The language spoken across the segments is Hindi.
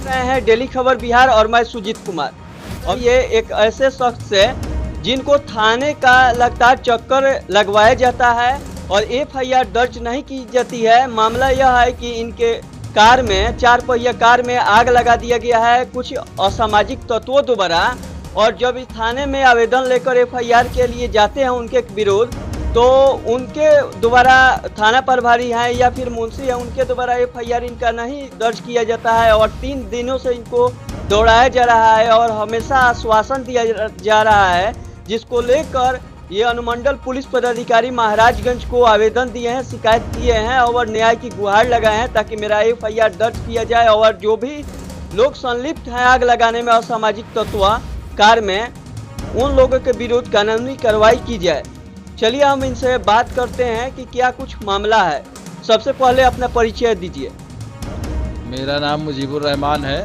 रहे हैं डेली खबर बिहार और मैं सुजीत कुमार। और ये एक ऐसे शख्स है जिनको थाने का लगातार चक्कर लगवाया जाता है और एफआईआर दर्ज नहीं की जाती है। मामला यह है कि इनके कार में, 4 पहिया कार में आग लगा दिया गया है कुछ असामाजिक तत्वों द्वारा। और जब इस थाने में आवेदन लेकर एफआईआर के लिए जाते हैं उनके विरुद्ध, तो उनके द्वारा थाना प्रभारी हैं या फिर मुंशी है, उनके द्वारा एफआईआर इनका नहीं दर्ज किया जाता है और 3 दिनों से इनको दौड़ाया जा रहा है और हमेशा आश्वासन दिया जा रहा है, जिसको लेकर ये अनुमंडल पुलिस पदाधिकारी महाराजगंज को आवेदन दिए हैं, शिकायत किए हैं और न्याय की गुहार लगाए हैं ताकि मेरा एफआईआर दर्ज किया जाए और जो भी लोग संलिप्त हैं आग लगाने में असामाजिक तत्व कार में, उन लोगों के विरुद्ध कानूनी कार्रवाई की जाए। चलिए हम इनसे बात करते हैं कि क्या कुछ मामला है। सबसे पहले अपना परिचय दीजिए। मेरा नाम मुजीबुर रहमान है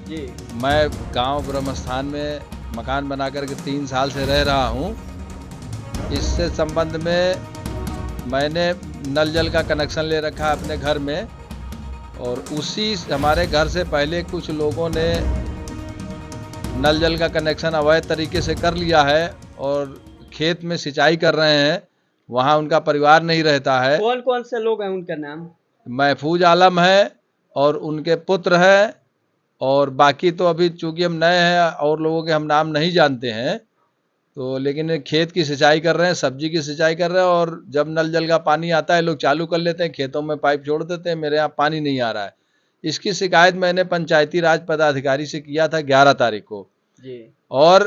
जी। मैं गांव ब्रह्मस्थान में मकान बनाकर के 3 साल से रह रहा हूं। इससे संबंध में मैंने नल जल का कनेक्शन ले रखा है अपने घर में, और उसी हमारे घर से पहले कुछ लोगों ने नल जल का कनेक्शन अवैध तरीके से कर लिया है और खेत में सिंचाई कर रहे हैं। वहाँ उनका परिवार नहीं रहता है। कौन कौन से लोग हैं, उनका नाम? महफूज आलम है और उनके पुत्र हैं, और बाकी तो अभी चूंकि हम नए हैं और लोगों के हम नाम नहीं जानते हैं, तो लेकिन खेत की सिंचाई कर रहे हैं, सब्जी की सिंचाई कर रहे हैं। और जब नल जल का पानी आता है लोग चालू कर लेते हैं, खेतों में पाइप छोड़ देते हैं, मेरे यहाँ पानी नहीं आ रहा है। इसकी शिकायत मैंने पंचायती राज पदाधिकारी से किया था 11 तारीख को जी। और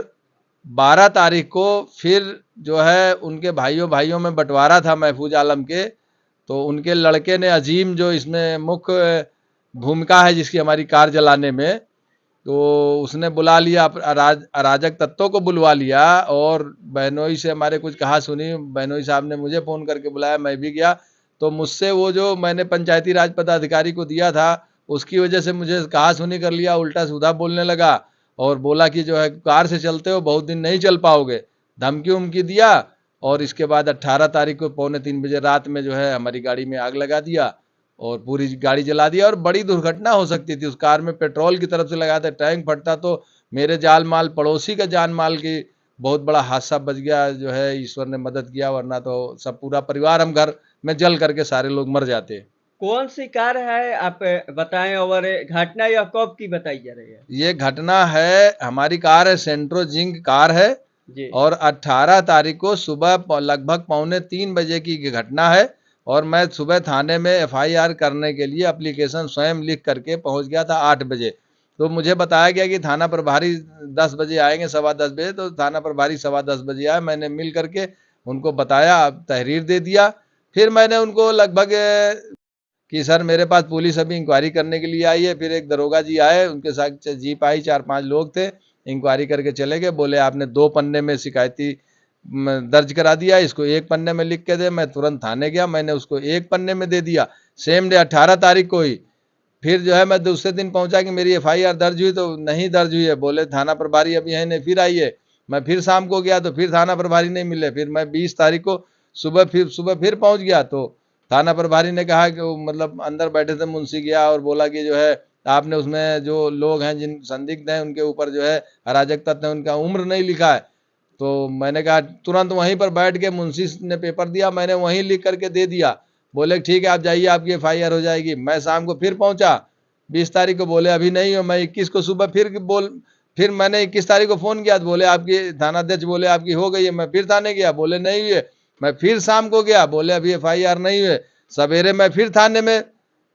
12 तारीख को फिर जो है उनके भाइयों में बंटवारा था महफूज आलम के, तो उनके लड़के ने, अजीम जो इसमें मुख्य भूमिका है जिसकी हमारी कार जलाने में, तो उसने बुला लिया अराजक तत्वों को बुलवा लिया और बहनोई से हमारे कुछ कहा सुनी। बहनोई साहब ने मुझे फ़ोन करके बुलाया, मैं भी गया। तो मुझसे वो जो मैंने पंचायती राज पदाधिकारी को दिया था उसकी वजह से मुझे कहा सुनी कर लिया, उल्टा सीधा बोलने लगा और बोला कि जो है कार से चलते हो बहुत दिन नहीं चल पाओगे, धमकी उमकी दिया। और इसके बाद 18 तारीख को 2:45 बजे रात में जो है हमारी गाड़ी में आग लगा दिया और पूरी गाड़ी जला दिया। और बड़ी दुर्घटना हो सकती थी, उस कार में पेट्रोल की तरफ से लगाया था, टैंक फटता तो मेरे जान माल, पड़ोसी का जान माल की बहुत बड़ा हादसा बच गया। जो है ईश्वर ने मदद किया, वरना तो सब पूरा परिवार हम घर में जल करके सारे लोग मर जाते। कौन सी कार है आप बताएं और घटना यह कब की बताई जा रही है? ये घटना है, हमारी कार है, सेंट्रो जिंक कार है जी। और 18 तारीख को सुबह लगभग 2:45 बजे की घटना है। और मैं सुबह थाने में एफआईआर करने के लिए एप्लीकेशन स्वयं लिख करके पहुंच गया था 8 बजे। तो मुझे बताया गया कि थाना प्रभारी 10 बजे आएंगे, 10:15 बजे। तो थाना प्रभारी 10:15 बजे आए, मैंने मिल करके उनको बताया, तहरीर दे दिया। फिर मैंने उनको लगभग कि सर मेरे पास पुलिस अभी इंक्वायरी करने के लिए आई है। फिर एक दरोगा जी आए, उनके साथ जीप आई, 4-5 लोग थे, इंक्वायरी करके चले गए। बोले आपने 2 पन्ने में शिकायती दर्ज करा दिया, इसको 1 पन्ने में लिख के दे। मैं तुरंत थाने गया, मैंने उसको 1 पन्ने में दे दिया सेम डे 18 तारीख को ही। फिर जो है मैं दूसरे दिन पहुंचा कि मेरी एफआईआर दर्ज हुई, तो नहीं दर्ज हुई है। बोले थाना प्रभारी अभी है नहीं, फिर आइए। मैं फिर शाम को गया तो फिर थाना प्रभारी नहीं मिले। फिर मैं 20 तारीख को सुबह फिर पहुंच गया, तो थाना प्रभारी ने कहा कि वो मतलब अंदर बैठे थे मुंशी, गया और बोला कि जो है आपने उसमें जो लोग हैं जिन संदिग्ध हैं उनके ऊपर जो है अराजक तत्व है, उनका उम्र नहीं लिखा है। तो मैंने कहा तुरंत वहीं पर बैठ के मुंशी ने पेपर दिया, मैंने वहीं लिख करके दे दिया। बोले ठीक है आप जाइए, आपकी एफआईआर हो जाएगी। मैं शाम को फिर पहुंचा 20 तारीख को, बोले अभी नहीं हो। मैं 21 को सुबह फिर मैंने 21 तारीख को फ़ोन किया तो बोले आपकी थानाध्यक्ष बोले आपकी हो गई है। मैं फिर थाने गया, बोले नहीं हुई है। मैं फिर शाम को गया, बोले अभी एफआईआर नहीं हुई है। सवेरे मैं फिर थाने में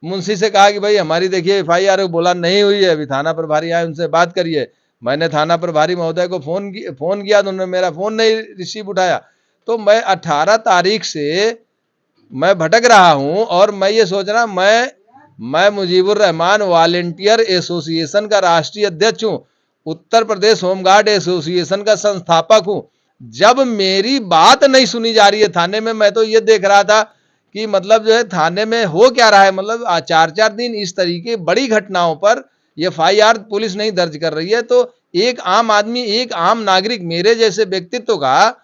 मुंशी से कहा कि भाई हमारी देखिए एफआईआर, बोला नहीं हुई है, अभी थाना प्रभारी आए उनसे बात करिए। मैंने थाना प्रभारी महोदय को फ़ोन किया तो उन्होंने मेरा फ़ोन नहीं रिसीव उठाया। तो मैं 18 तारीख से मैं भटक रहा हूं और मैं ये सोच रहा, मैं मुजीबुर रहमान वॉलंटियर एसोसिएशन का राष्ट्रीय अध्यक्ष हूं, उत्तर प्रदेश होमगार्ड एसोसिएशन का संस्थापक हूं। जब मेरी बात नहीं सुनी जा रही है थाने में, मैं तो ये देख रहा था कि मतलब जो है थाने में हो क्या रहा है। मतलब 4-4 दिन इस तरीके बड़ी घटनाओं पर एफआईआर पुलिस नहीं दर्ज कर रही है, तो एक आम आदमी, एक आम नागरिक, मेरे जैसे व्यक्तित्व का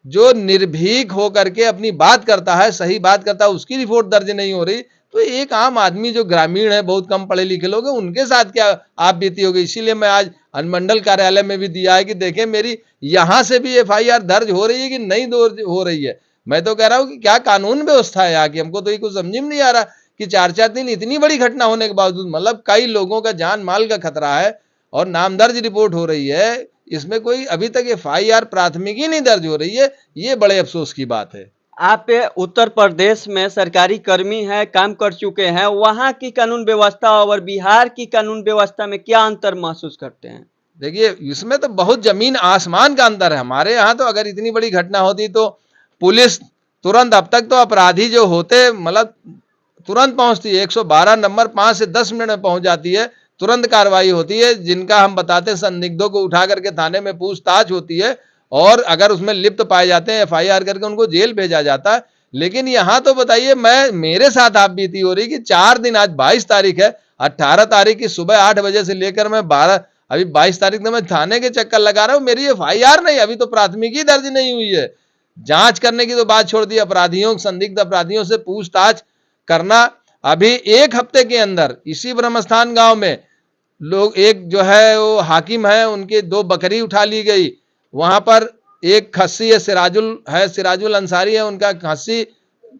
जो निर्भीक होकर के अपनी बात करता है, सही बात करता है, उसकी रिपोर्ट दर्ज नहीं हो रही, तो एक आम आदमी जो ग्रामीण है, बहुत कम पढ़े लिखे लोग हैं, उनके साथ क्या आप बीती होगी। इसीलिए मैं आज अनुमंडल कार्यालय में भी दिया है कि देखें मेरी यहाँ से भी एफआईआर दर्ज हो रही है कि नहीं हो रही है। मैं तो कह रहा हूँ कि क्या कानून व्यवस्था है यहाँ की, हमको तो ये कुछ समझ में नहीं आ रहा कि 4-4 दिन इतनी बड़ी घटना होने के बावजूद, मतलब कई लोगों का जान माल का खतरा है और नामदर्ज रिपोर्ट हो रही है, इसमें कोई अभी तक एफआईआर प्राथमिकी नहीं दर्ज हो रही है। ये बड़े अफसोस की बात है। आप उत्तर प्रदेश में सरकारी कर्मी हैं, काम कर चुके हैं, वहाँ की कानून व्यवस्था और बिहार की कानून व्यवस्था में क्या अंतर महसूस करते हैं? देखिए, इसमें तो बहुत जमीन आसमान का अंतर है। हमारे यहाँ तो अगर इतनी बड़ी घटना होती तो पुलिस तुरंत, अब तक तो अपराधी जो होते मतलब तुरंत पहुंचती है, 112 नंबर 5 से 10 मिनट में पहुंच जाती है, तुरंत कार्रवाई होती है। जिनका हम बताते हैं संदिग्धों को उठा करके थाने में पूछताछ होती है और अगर उसमें लिप्त पाए जाते हैं एफआईआर करके उनको जेल भेजा जाता है। लेकिन यहाँ तो बताइए, मेरे साथ आप बीती हो रही कि 4 दिन, आज 22 तारीख है, 18 तारीख की सुबह 8 बजे से लेकर मैं 12, अभी 22 तारीख तक मैं थाने के चक्कर लगा रहा हूँ। मेरी एफआईआर नहीं, अभी तो प्राथमिकी दर्ज नहीं हुई है। जांच करने की तो बात छोड़ दी, अपराधियों, संदिग्ध अपराधियों से पूछताछ करना। अभी 1 हफ्ते के अंदर इसी ब्रह्मस्थान गांव में लोग, एक जो है वो हाकिम है, उनके 2 बकरी उठा ली गई। वहां पर एक खस्सी है, सिराजुल अंसारी है, उनका खस्सी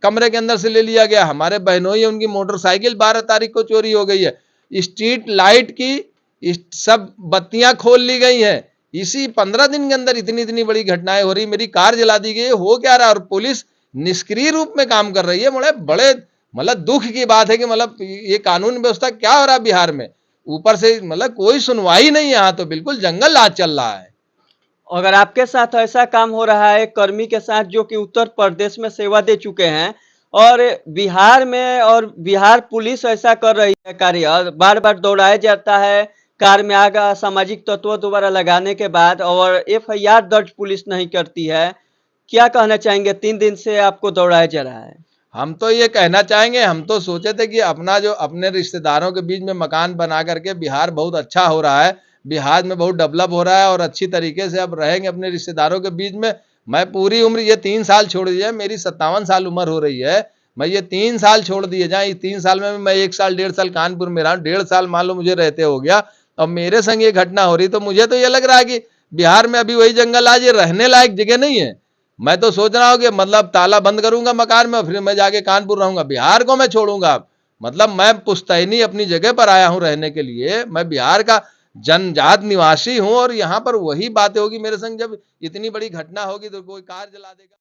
कमरे के अंदर से ले लिया गया। हमारे बहनोई है, उनकी मोटरसाइकिल 12 तारीख को चोरी हो गई है। स्ट्रीट लाइट की सब बत्तियां खोल ली गई हैं। इसी 15 दिन के अंदर इतनी इतनी बड़ी घटनाएं हो रही। मेरी कार जला दी गई, हो क्या रहा, और पुलिस निष्क्रिय रूप में काम कर रही है। बड़े मतलब दुख की बात है कि मतलब ये कानून व्यवस्था क्या हो रहा है बिहार में। ऊपर से मतलब कोई सुनवाई नहीं, यहाँ तो बिल्कुल जंगल राज चल रहा है। अगर आपके साथ ऐसा काम हो रहा है कर्मी के साथ जो कि उत्तर प्रदेश में सेवा दे चुके हैं, और बिहार में और बिहार पुलिस ऐसा कर रही है कार्य, बार बार दौड़ाया जाता है, कार में आग असामाजिक तत्वों द्वारा लगाने के बाद, और एफआईआर दर्ज पुलिस नहीं करती है, क्या कहना चाहेंगे? 3 दिन से आपको दौड़ाया जा रहा है। हम तो ये कहना चाहेंगे, हम तो सोचे थे कि अपना जो अपने रिश्तेदारों के बीच में मकान बना करके बिहार बहुत अच्छा हो रहा है, बिहार में बहुत डेवलप हो रहा है और अच्छी तरीके से अब रहेंगे अपने रिश्तेदारों के बीच में। मैं पूरी उम्र, ये 3 साल छोड़ दिए, मेरी 57 साल उम्र हो रही है, मैं ये 3 साल छोड़ दिए जाए। इस 3 साल में मैं 1 साल 1.5 साल कानपुर में रहा हूँ, 1.5 साल मान लो मुझे रहते हो गया। अब मेरे संग ये घटना हो रही तो मुझे तो ये लग रहा है कि बिहार में अभी वही जंगल आज, ये रहने लायक जगह नहीं है। मैं तो सोच रहा हूँ कि मतलब ताला बंद करूंगा मकान में, फिर मैं जाके कानपुर रहूंगा, बिहार को मैं छोड़ूंगा। मतलब मैं पुश्तैनी अपनी जगह पर आया हूँ रहने के लिए, मैं बिहार का जनजात निवासी हूँ और यहाँ पर वही बातें होगी मेरे संग। जब इतनी बड़ी घटना होगी तो कोई कार जला देगा।